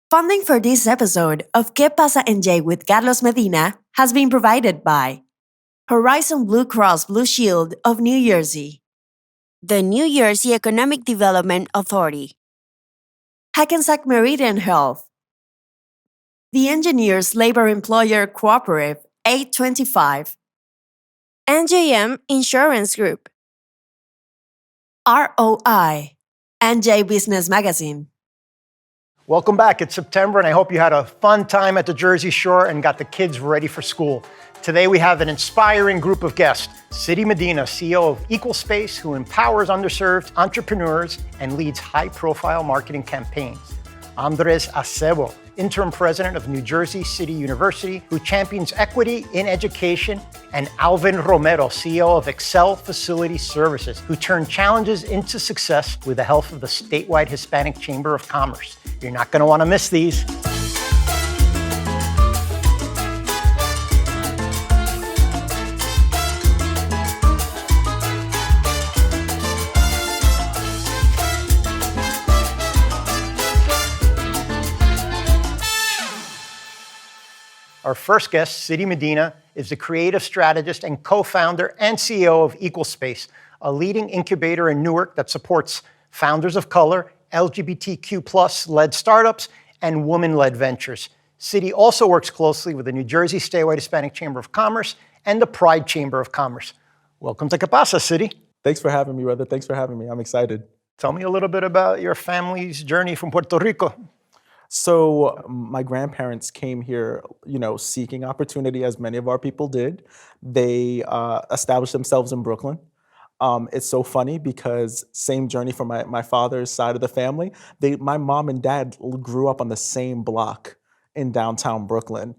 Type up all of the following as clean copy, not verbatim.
Funding for this episode of Que Pasa NJ with Carlos Medina has been provided by Horizon Blue Cross Blue Shield of New Jersey, the New Jersey Economic Development Authority, Hackensack Meridian Health, the Engineers Labor Employer Cooperative 825, NJM Insurance Group, ROI, NJ Business Magazine. Welcome back. It's September, and I hope you had a fun time at the Jersey Shore and got the kids ready for school. Today, we have an inspiring group of guests. Citi Medina, CEO of Equal Space, who empowers underserved entrepreneurs and leads high-profile marketing campaigns. Andrés Acebo, Interim President of New Jersey City University, who champions equity in education, and Alvin Romero, CEO of Excel Facility Services, who turned challenges into success with the help of the statewide Hispanic Chamber of Commerce. You're not going to want to miss these. Our first guest, Citi Medina, is the creative strategist and co-founder and CEO of Equal Space, a leading incubator in Newark that supports founders of color, LGBTQ+-led startups, and women-led ventures. Citi also works closely with the New Jersey Statewide Hispanic Chamber of Commerce and the Pride Chamber of Commerce. Welcome to Que Pasa, Citi. Thanks for having me, brother. Thanks for having me. I'm excited. Tell me a little bit about your family's journey from Puerto Rico. So my grandparents came here, seeking opportunity, as many of our people did. They established themselves in Brooklyn. It's so funny because same journey from my father's side of the family. My mom and dad grew up on the same block in downtown Brooklyn,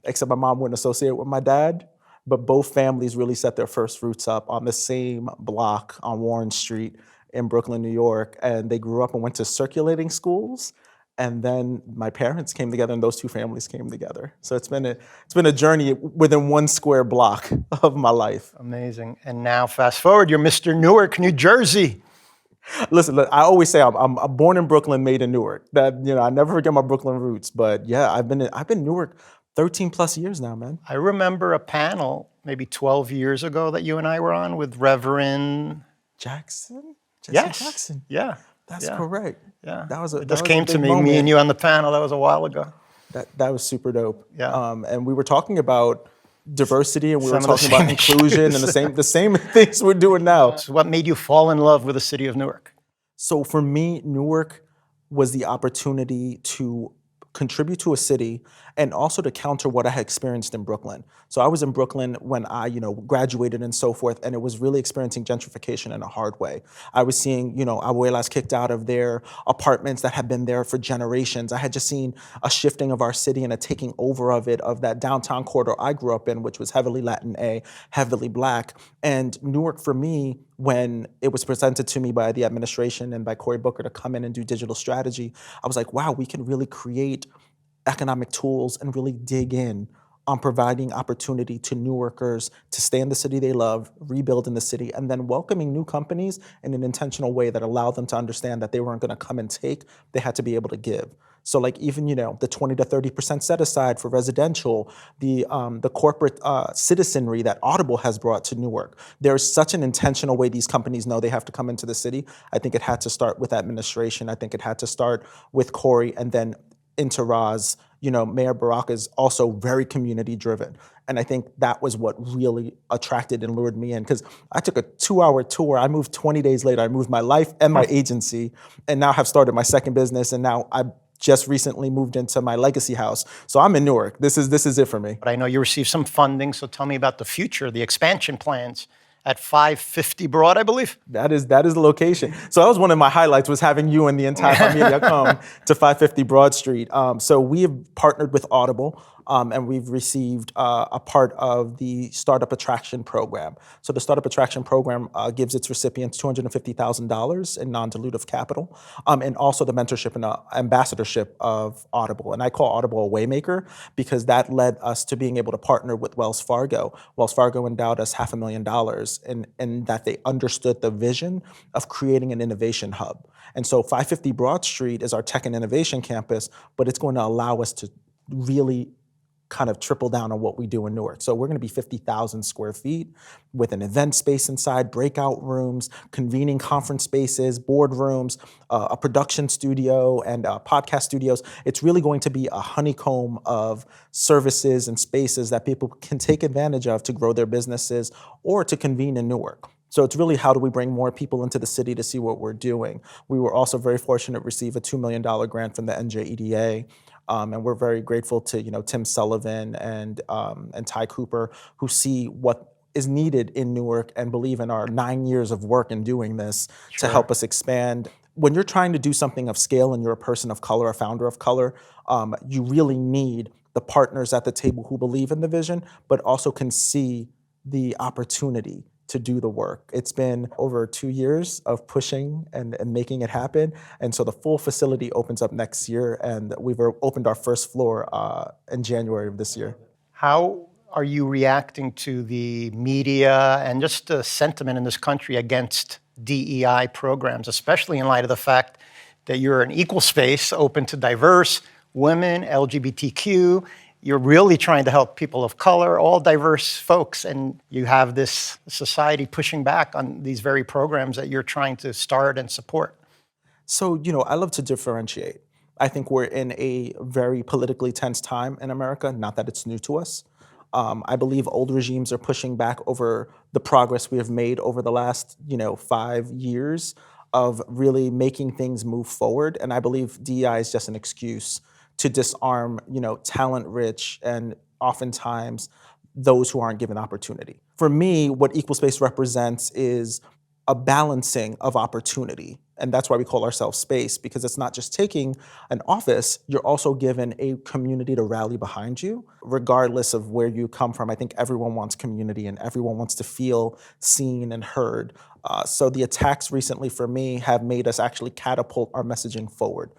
except my mom wouldn't associate with my dad. But both families really set their first roots up on the same block on Warren Street in Brooklyn, New York. And they grew up and went to circulating schools. And then my parents came together, and those two families came together. So it's been a journey within one square block of my life. Amazing. And now, fast forward, you're Mr. Newark, New Jersey. Listen, I always say I'm born in Brooklyn, made in Newark. That I never forget my Brooklyn roots. But yeah, I've been in Newark 13 plus years now, man. I remember a panel maybe 12 years ago that you and I were on with Reverend Jackson. Yes. Jackson. Yeah. That's correct. Yeah, that was it just came to me and you on the panel. That was a while ago. That was super dope. Yeah, and we were talking about diversity, and we were talking about inclusion, and the same things we're doing now. So what made you fall in love with the city of Newark? So for me, Newark was the opportunity to contribute to a city and also to counter what I had experienced in Brooklyn. So I was in Brooklyn when I, graduated and so forth, and it was really experiencing gentrification in a hard way. I was seeing, abuelas kicked out of their apartments that had been there for generations. I had just seen a shifting of our city and a taking over of it, of that downtown corridor I grew up in, which was heavily Latin, heavily Black. And Newark, for me, when it was presented to me by the administration and by Cory Booker to come in and do digital strategy, I was like, wow, we can really create economic tools and really dig in on providing opportunity to Newarkers to stay in the city they love, rebuild in the city, and then welcoming new companies in an intentional way that allowed them to understand that they weren't going to come and take, they had to be able to give. So like even, the 20 to 30% set aside for residential, the corporate citizenry that Audible has brought to Newark. There's such an intentional way these companies know they have to come into the city. I think it had to start with administration. I think it had to start with Cory and then into Raz. Mayor Baraka is also very community driven. And I think that was what really attracted and lured me in, because I took a 2-hour tour. I moved 20 days later. I moved my life and my agency, and now have started my second business. And now I just recently moved into my legacy house. So I'm in Newark. This is it for me. But I know you received some funding, so tell me about the future, the expansion plans at 550 Broad, I believe. That is the location. So that was one of my highlights, was having you and the entire family come to 550 Broad Street. So we have partnered with Audible and we've received a part of the Startup Attraction Program. So the Startup Attraction Program gives its recipients $250,000 in non-dilutive capital, and also the mentorship and ambassadorship of Audible. And I call Audible a waymaker because that led us to being able to partner with Wells Fargo. Wells Fargo endowed us $500,000 in that they understood the vision of creating an innovation hub. And so 550 Broad Street is our tech and innovation campus, but it's going to allow us to really kind of triple down on what we do in Newark. So we're going to be 50,000 square feet with an event space inside, breakout rooms, convening conference spaces, boardrooms, a production studio, and podcast studios. It's really going to be a honeycomb of services and spaces that people can take advantage of to grow their businesses or to convene in Newark. So it's really how do we bring more people into the city to see what we're doing. We were also very fortunate to receive a $2 million grant from the NJEDA. And we're very grateful to Tim Sullivan and Ty Cooper, who see what is needed in Newark and believe in our 9 years of work in doing this to help us expand. When you're trying to do something of scale and you're a person of color, a founder of color, you really need the partners at the table who believe in the vision, but also can see the opportunity to do the work. It's been over 2 years of pushing and making it happen. And so the full facility opens up next year, and we've opened our first floor in January of this year. How are you reacting to the media and just the sentiment in this country against DEI programs, especially in light of the fact that you're an equal space open to diverse women, LGBTQ? You're really trying to help people of color, all diverse folks, and you have this society pushing back on these very programs that you're trying to start and support. So, I love to differentiate. I think we're in a very politically tense time in America, not that it's new to us. I believe old regimes are pushing back over the progress we have made over the last, 5 years of really making things move forward. And I believe DEI is just an excuse to disarm, talent-rich and oftentimes those who aren't given opportunity. For me, what Equal Space represents is a balancing of opportunity. And that's why we call ourselves Space, because it's not just taking an office, you're also given a community to rally behind you, regardless of where you come from. I think everyone wants community and everyone wants to feel seen and heard. So the attacks recently for me have made us actually catapult our messaging forward.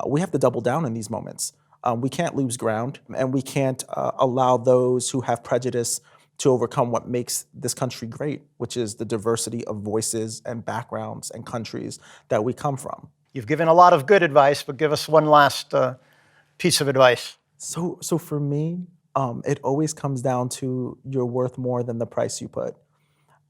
We have to double down in these moments. We can't lose ground, and we can't allow those who have prejudice to overcome what makes this country great, which is the diversity of voices and backgrounds and countries that we come from. You've given a lot of good advice, but give us one last piece of advice. So for me, it always comes down to you're worth more than the price you put.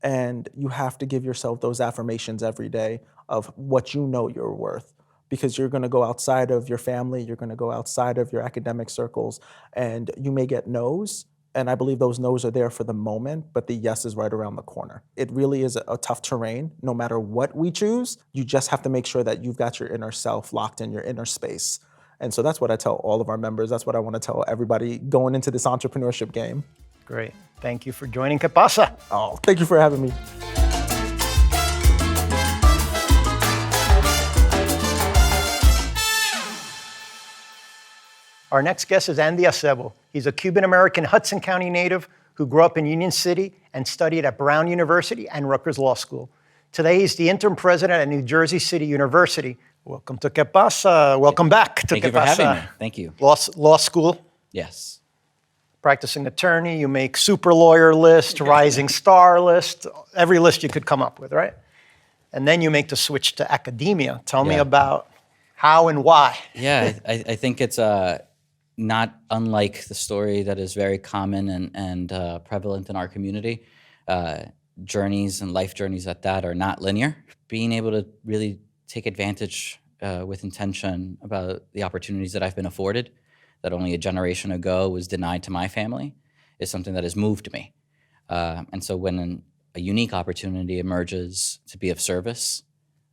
And you have to give yourself those affirmations every day of what you know you're worth. Because you're going to go outside of your family, you're going to go outside of your academic circles, and you may get no's. And I believe those no's are there for the moment, but the yes is right around the corner. It really is a tough terrain. No matter what we choose, you just have to make sure that you've got your inner self locked in your inner space. And so that's what I tell all of our members. That's what I want to tell everybody going into this entrepreneurship game. Great. Thank you for joining Pasa. Oh, thank you for having me. Our next guest is Andrés Acebo. He's a Cuban-American Hudson County native who grew up in Union City and studied at Brown University and Rutgers Law School. Today, he's the interim president at New Jersey City University. Welcome to Pasa. Welcome back to Thank you for having me. Thank you. Law school. Yes. Practicing attorney. You make super lawyer list, rising star list, every list you could come up with, right? And then you make the switch to academia. Tell me about how and why. Yeah, I think it's not unlike the story that is very common and prevalent in our community. Journeys and life journeys at that are not linear. Being able to really take advantage with intention about the opportunities that I've been afforded, that only a generation ago was denied to my family, is something that has moved me. And so when a unique opportunity emerges to be of service,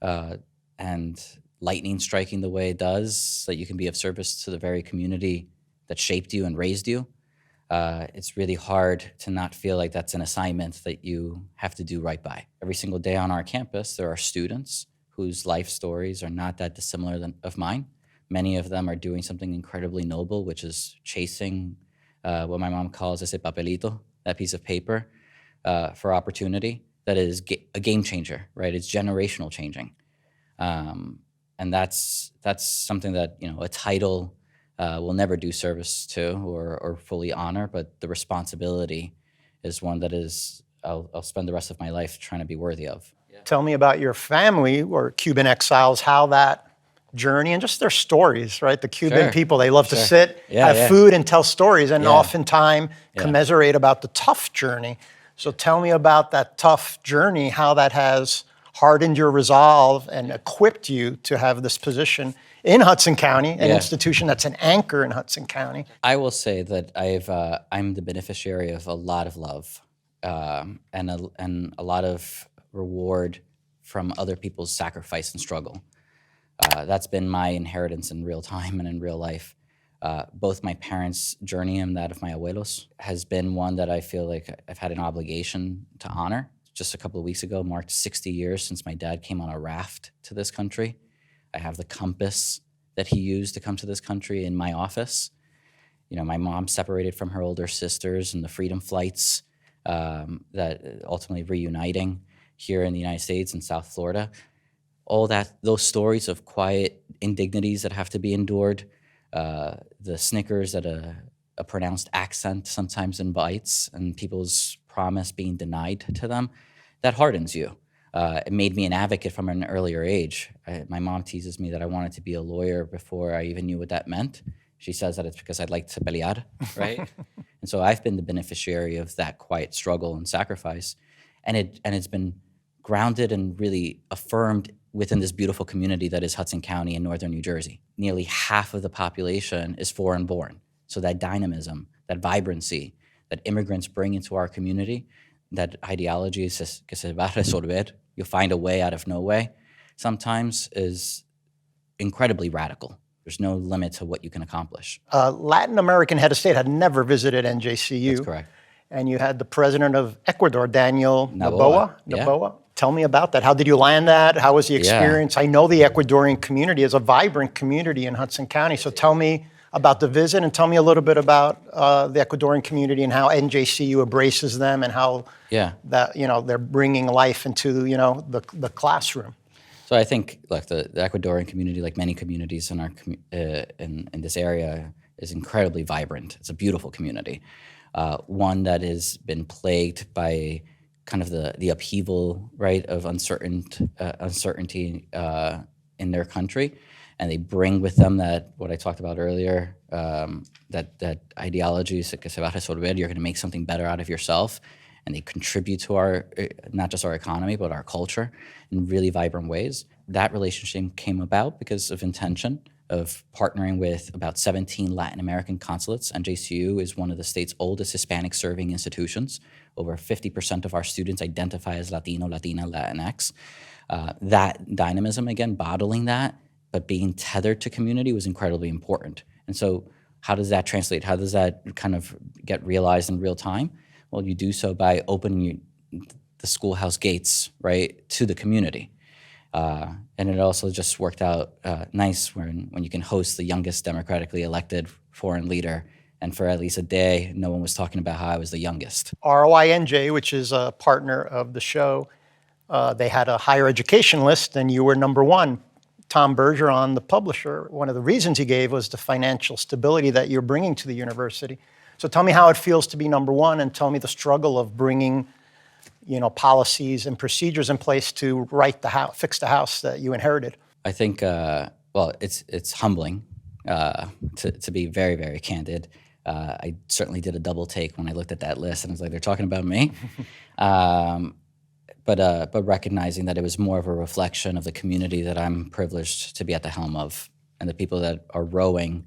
and lightning striking the way it does, that you can be of service to the very community that shaped you and raised you, it's really hard to not feel like that's an assignment that you have to do right by. Every single day on our campus, there are students whose life stories are not that dissimilar of mine. Many of them are doing something incredibly noble, which is chasing what my mom calls ese papelito, that piece of paper for opportunity that is a game changer, right? It's generational changing. And that's something that, a title will never do service to or fully honor, but the responsibility is one that I'll spend the rest of my life trying to be worthy of. Tell me about your family or Cuban exiles, how that journey and just their stories, right? The Cuban people, they love to sit, have food and tell stories and oftentimes commiserate about the tough journey. So tell me about that tough journey, how that has hardened your resolve and equipped you to have this position in Hudson County, an institution that's an anchor in Hudson County. I will say that I'm the beneficiary of a lot of love and a lot of reward from other people's sacrifice and struggle. That's been my inheritance in real time and in real life. Both my parents' journey and that of my abuelos has been one that I feel like I've had an obligation to honor. Just a couple of weeks ago marked 60 years since my dad came on a raft to this country. I have the compass that he used to come to this country in my office. My mom separated from her older sisters and the freedom flights that ultimately reuniting here in the United States in South Florida. All those stories of quiet indignities that have to be endured, the snickers that a pronounced accent sometimes invites, and people's promise being denied to them, that hardens you. It made me an advocate from an earlier age. My mom teases me that I wanted to be a lawyer before I even knew what that meant. She says that it's because I'd like to pelear, right? And so I've been the beneficiary of that quiet struggle and sacrifice. And it's been grounded and really affirmed within this beautiful community that is Hudson County in northern New Jersey. Nearly half of the population is foreign born. So that dynamism, that vibrancy that immigrants bring into our community, that ideology que se va a resolver, you'll find a way out of no way, sometimes is incredibly radical. There's no limit to what you can accomplish. Latin American head of state had never visited NJCU. That's correct. And you had the president of Ecuador, Daniel Noboa. Yeah. Tell me about that. How did you land that? How was the experience? I know the Ecuadorian community is a vibrant community in Hudson County. So tell me about the visit and tell me a little bit about the Ecuadorian community and how NJCU embraces them and how that they're bringing life into the classroom. So I think, look, the Ecuadorian community, like many communities in our in this area, is incredibly vibrant. It's a beautiful community, one that has been plagued by kind of the upheaval, right, of uncertainty in their country, and they bring with them what I talked about earlier, that ideology que se va a resolver. You're going to make something better out of yourself. And they contribute to our, not just our economy, but our culture in really vibrant ways. That relationship came about because of intention of partnering with about 17 Latin American consulates. NJCU is one of the state's oldest Hispanic serving institutions. Over 50% of our students identify as Latino, Latina, Latinx. That dynamism, again, bottling that, but being tethered to community was incredibly important. And so how does that translate? How does that kind of get realized in real time? Well, you do so by opening the schoolhouse gates, right, to the community. And it also just worked out nice when you can host the youngest democratically elected foreign leader. And for at least a day, no one was talking about how I was the youngest. ROINJ, which is a partner of the show, they had a higher education list and you were number one. Tom Bergeron, the publisher, one of the reasons he gave was the financial stability that you're bringing to the university. So tell me how it feels to be number one and tell me the struggle of bringing, policies and procedures in place to fix the house that you inherited. I think, it's humbling to be very, very candid. I certainly did a double take when I looked at that list and I was like, they're talking about me. But recognizing that it was more of a reflection of the community that I'm privileged to be at the helm of and the people that are rowing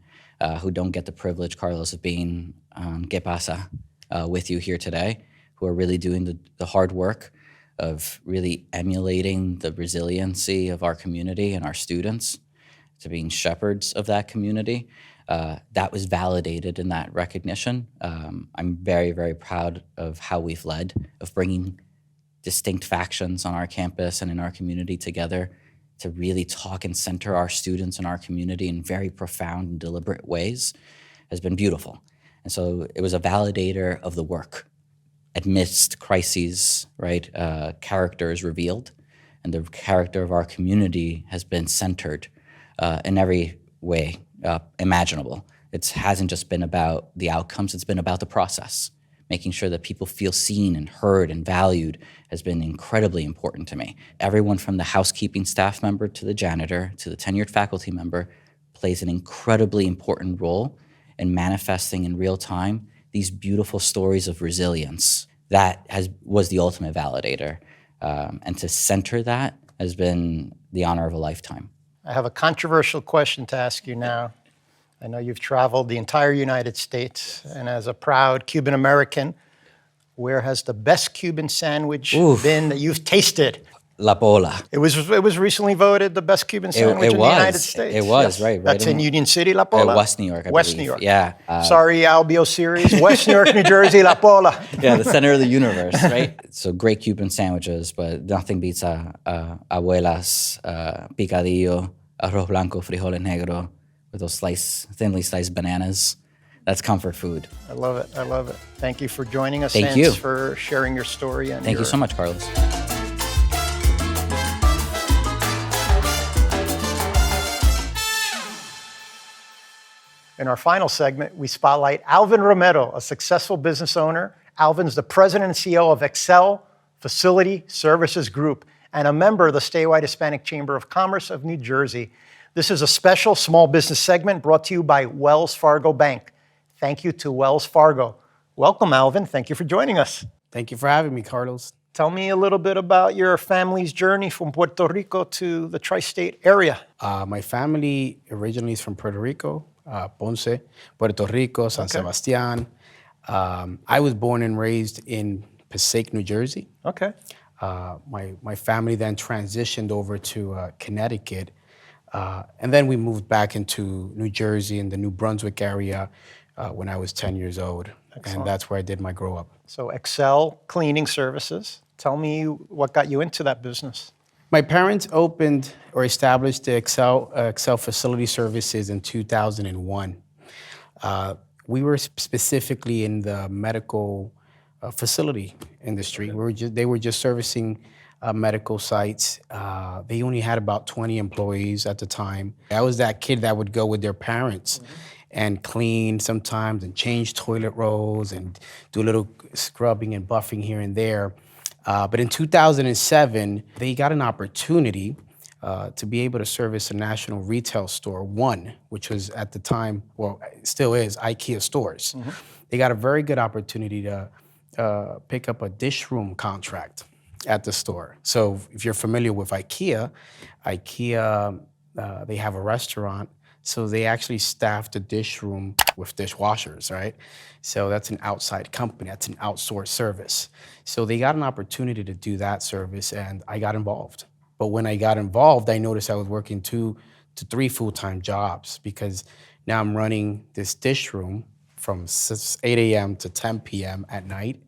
who don't get the privilege, Carlos, of being Pasa with you here today, who are really doing the hard work of really emulating the resiliency of our community and our students, to being shepherds of that community. That was validated in that recognition. I'm very, very proud of how we've led, of bringing distinct factions on our campus and in our community together to really talk and center our students and our community in very profound and deliberate ways has been beautiful. And so it was a validator of the work. Amidst crises, right, character is revealed, and the character of our community has been centered in every way imaginable. It hasn't just been about the outcomes, it's been about the process. Making sure that people feel seen and heard and valued has been incredibly important to me. Everyone from the housekeeping staff member to the janitor to the tenured faculty member plays an incredibly important role in manifesting in real time these beautiful stories of resilience. That was the ultimate validator. And to center that has been the honor of a lifetime. I have a controversial question to ask you now. I know you've traveled the entire United States, and as a proud Cuban American, where has the best Cuban sandwich been that you've tasted? La Pola. It was recently voted the best Cuban sandwich in the United States. It was, yes. right. That's in Union City, La Pola? West New York, I West believe. New York. Yeah. Sorry, Albio series. West New York, New Jersey, La Pola. Yeah, the center of the universe, right? So great Cuban sandwiches, but nothing beats abuela's picadillo, arroz blanco, frijoles negro, with those thinly sliced bananas. That's comfort food. I love it. I love it. Thank you for joining us. Thank Thanks you for sharing your story. And Thank you so much, Carlos. In our final segment, we spotlight Alvin Romero, a successful business owner. Alvin's the president and CEO of Excel Facility Services Group and a member of the statewide Hispanic Chamber of Commerce of New Jersey. This is a special small business segment brought to you by Wells Fargo Bank. Thank you to Wells Fargo. Welcome, Alvin. Thank you for joining us. Thank you for having me, Carlos. Tell me a little bit about your family's journey from Puerto Rico to the tri-state area. My family originally is from Puerto Rico, Ponce, Puerto Rico, San Sebastián. I was born and raised in Passaic, New Jersey. Okay. My family then transitioned over to Connecticut, and then we moved back into New Jersey in the New Brunswick area when I was 10 years old. Excellent. And that's where I did my grow up. So Excel Cleaning Services. Tell me what got you into that business. My parents opened or established the Excel Facility Services in 2001. We were specifically in the medical facility industry. They were just servicing medical sites. They only had about 20 employees at the time. I was that kid that would go with their parents and clean sometimes and change toilet rolls and do a little scrubbing and buffing here and there. But in 2007, they got an opportunity to be able to service a national retail store, one, which was at the time, well, it still is, IKEA stores. Mm-hmm. They got a very good opportunity to pick up a dish room contract at the store. So if you're familiar with IKEA, they have a restaurant, so they actually staff the dish room with dishwashers, right? So that's an outside company, that's an outsourced service. So they got an opportunity to do that service, and I got involved. But when I got involved, I noticed I was working 2 to 3 full-time jobs, because now I'm running this dish room from 8 a.m. to 10 p.m. at night,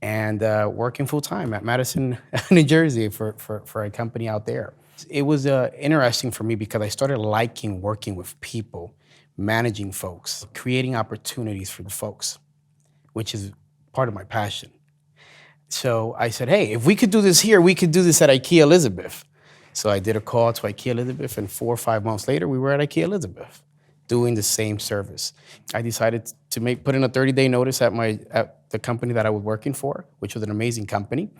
and working full-time at Madison, New Jersey for a company out there. It was interesting for me because I started liking working with people, managing folks, creating opportunities for the folks, which is part of my passion. So I said, hey, if we could do this here, we could do this at IKEA Elizabeth. So I did a call to IKEA Elizabeth, and 4 or 5 months later, we were at IKEA Elizabeth doing the same service. I decided to put in a 30-day notice at the company that I was working for, which was an amazing company.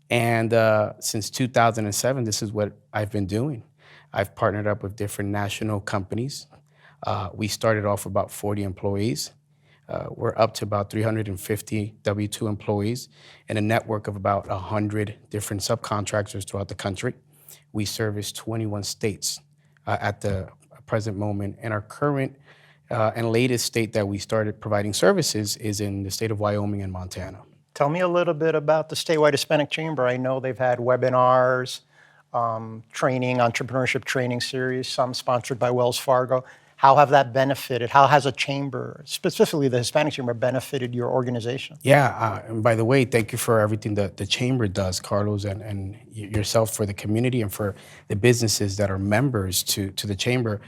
And since 2007, this is what I've been doing. I've partnered up with different national companies. We started off about 40 employees. We're up to about 350 W-2 employees and a network of about 100 different subcontractors throughout the country. We service 21 states at the present moment. And our current and latest state that we started providing services is in the state of Wyoming and Montana. Tell me a little bit about the statewide Hispanic Chamber. I know they've had webinars, training, entrepreneurship training series, some sponsored by Wells Fargo. How have that benefited? How has a chamber, specifically the Hispanic Chamber, benefited your organization? Yeah, and by the way, thank you for everything that the chamber does, Carlos, and yourself for the community and for the businesses that are members to the chamber.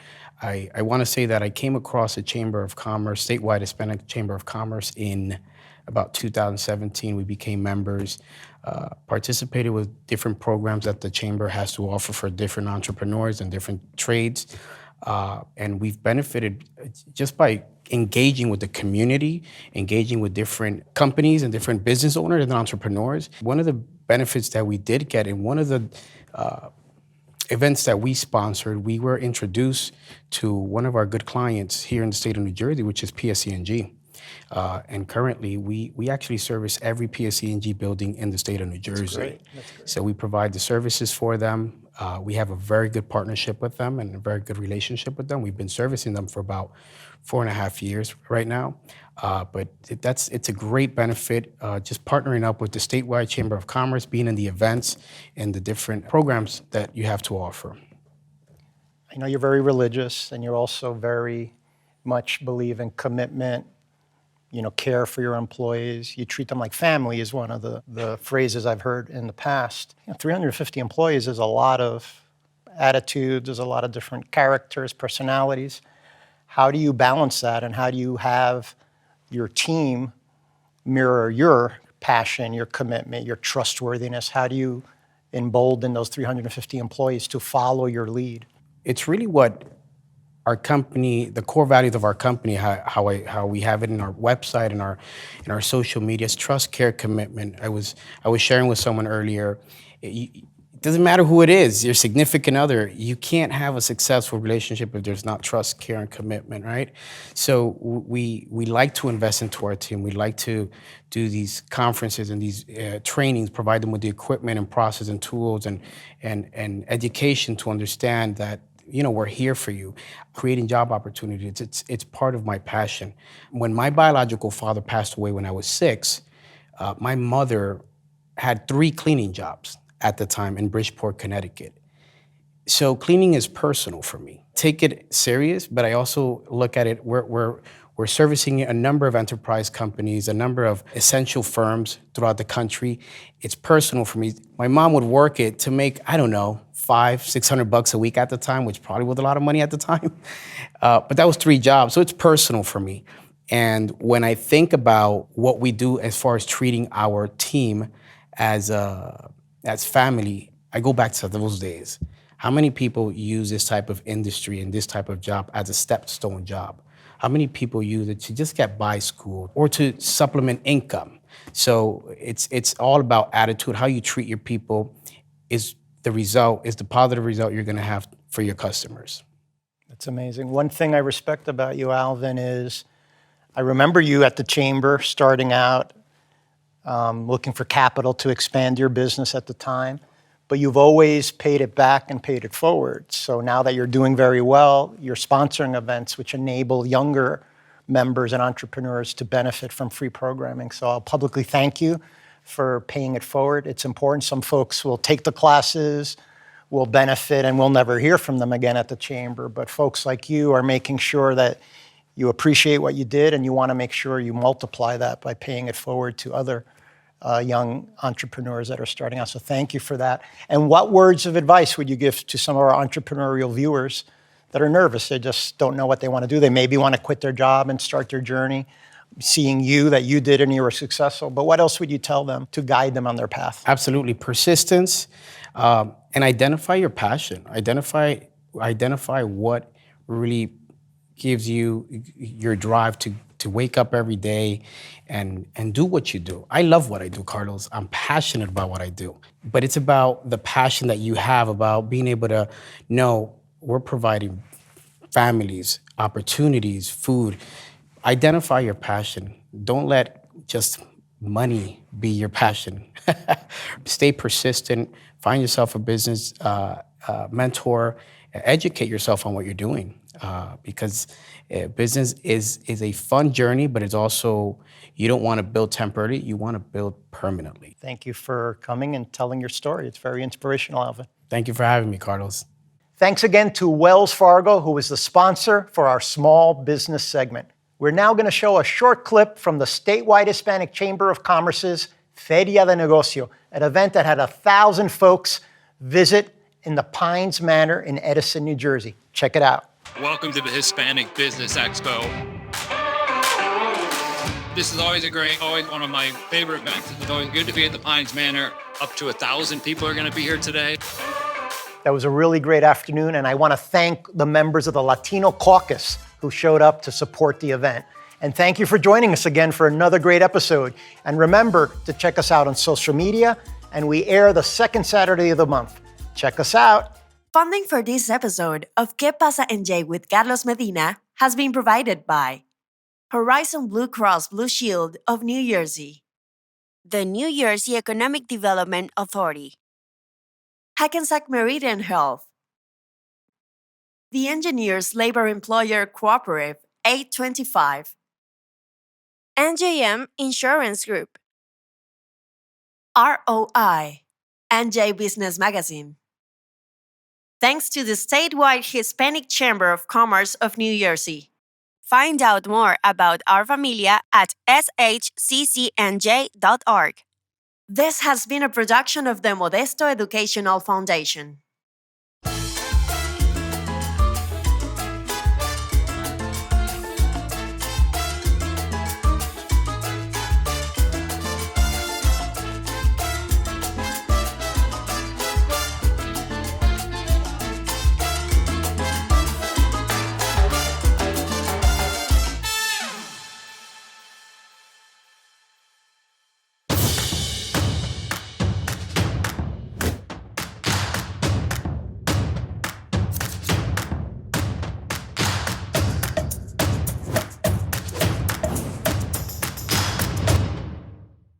I want to say that I came across a Chamber of Commerce, statewide Hispanic Chamber of Commerce in about 2017. We became members, participated with different programs that the chamber has to offer for different entrepreneurs and different trades. And we've benefited just by engaging with the community, engaging with different companies and different business owners and entrepreneurs. One of the benefits that we did get in one of the events that we sponsored, we were introduced to one of our good clients here in the state of New Jersey, which is PSE&G. And currently, we actually service every PSE&G building in the state of New Jersey. That's great. So we provide the services for them. We have a very good partnership with them and a very good relationship with them. We've been servicing them for about 4.5 years right now. But it's a great benefit, just partnering up with the statewide Chamber of Commerce, being in the events and the different programs that you have to offer. I know you're very religious, and you also very much believe in commitment, care for your employees. You treat them like family is one of the phrases I've heard in the past. 350 employees is a lot of attitudes, there's a lot of different characters, personalities. How do you balance that, and how do you have your team mirror your passion, your commitment, your trustworthiness? How do you embolden those 350 employees to follow your lead? It's really what our company, the core values of our company, how we have it in our website and in our social media, is trust, care, commitment. I was sharing with someone earlier. It doesn't matter who it is, your significant other. You can't have a successful relationship if there's not trust, care, and commitment, right? So we like to invest into our team. We like to do these conferences and these trainings, provide them with the equipment and process and tools and education to understand that we're here for you. Creating job opportunities, it's part of my passion. When my biological father passed away when I was 6, my mother had 3 cleaning jobs at the time in Bridgeport, Connecticut. So cleaning is personal for me. Take it serious, but I also look at it, we're servicing a number of enterprise companies, a number of essential firms throughout the country. It's personal for me. My mom would work it to make, I don't know, $500-600 a week at the time, which probably was a lot of money at the time. But that was 3 jobs, so it's personal for me. And when I think about what we do as far as treating our team as family, I go back to those days. How many people use this type of industry and this type of job as a stepstone job? How many people use it to just get by school or to supplement income? So it's all about attitude. How you treat your people is the positive result you're gonna have for your customers. That's amazing. One thing I respect about you, Alvin, is I remember you at the chamber starting out, looking for capital to expand your business at the time, but you've always paid it back and paid it forward. So now that you're doing very well, you're sponsoring events which enable younger members and entrepreneurs to benefit from free programming. So I'll publicly thank you for paying it forward. It's important. Some folks will take the classes, will benefit, and we'll never hear from them again at the chamber. But folks like you are making sure that you appreciate what you did, and you want to make sure you multiply that by paying it forward to other young entrepreneurs that are starting out. So thank you for that. And what words of advice would you give to some of our entrepreneurial viewers that are nervous? They just don't know what they want to do. They maybe want to quit their job and start their journey, seeing that you did and you were successful. But what else would you tell them to guide them on their path? Absolutely. Persistence, and identify your passion. Identify what really gives you your drive to wake up every day and do what you do. I love what I do, Carlos. I'm passionate about what I do. But it's about the passion that you have about being able to know we're providing families, opportunities, food. Identify your passion. Don't let just money be your passion. Stay persistent. Find yourself a business mentor. Educate yourself on what you're doing, because business is a fun journey, but it's also, you don't want to build temporarily, you want to build permanently. Thank you for coming and telling your story. It's very inspirational, Alvin. Thank you for having me, Carlos. Thanks again to Wells Fargo, who is the sponsor for our small business segment. We're now going to show a short clip from the statewide Hispanic Chamber of Commerce's Feria de Negocio, an event that had 1,000 folks visit in the Pines Manor in Edison, New Jersey. Check it out. Welcome to the Hispanic Business Expo. This is always one of my favorite events. It's always good to be at the Pines Manor. Up to 1,000 people are going to be here today. That was a really great afternoon, and I want to thank the members of the Latino caucus who showed up to support the event. And thank you for joining us again for another great episode. And remember to check us out on social media, and we air the second Saturday of the month. Check us out. Funding for this episode of Que Pasa NJ with Carlos Medina has been provided by Horizon Blue Cross Blue Shield of New Jersey, the New Jersey Economic Development Authority, Hackensack Meridian Health, the Engineers Labor Employer Cooperative 825, NJM Insurance Group, ROI, NJ Business Magazine. Thanks to the statewide Hispanic Chamber of Commerce of New Jersey. Find out more about our familia at shccnj.org. This has been a production of the Modesto Educational Foundation.